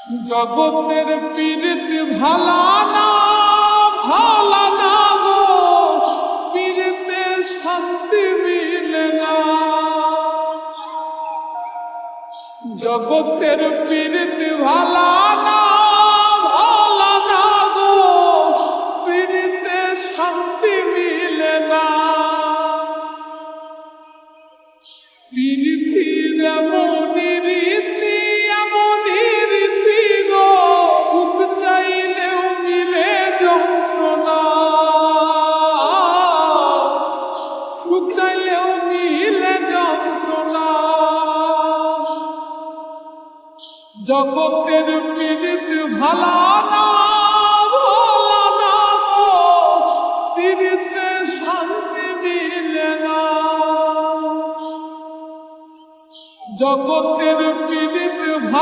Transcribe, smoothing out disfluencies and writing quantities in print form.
জগতের পীড়িত ভালা না গো, পীড়িতে শান্তি মিলে না। জগতের পীড়িত ভালা না গো, পীড়িতে শান্তি মিলে না। পীড়িতির এমনই রীতি গো, সুখ চাইলেও মিলে যন্ত্রণা, সুখ চাইলেও মিলে যন্ত্রণা। জগতের পীড়িত ভালা না গো, পীড়িতে শান্তি মিলে না। জগতের পীড়িত ভালা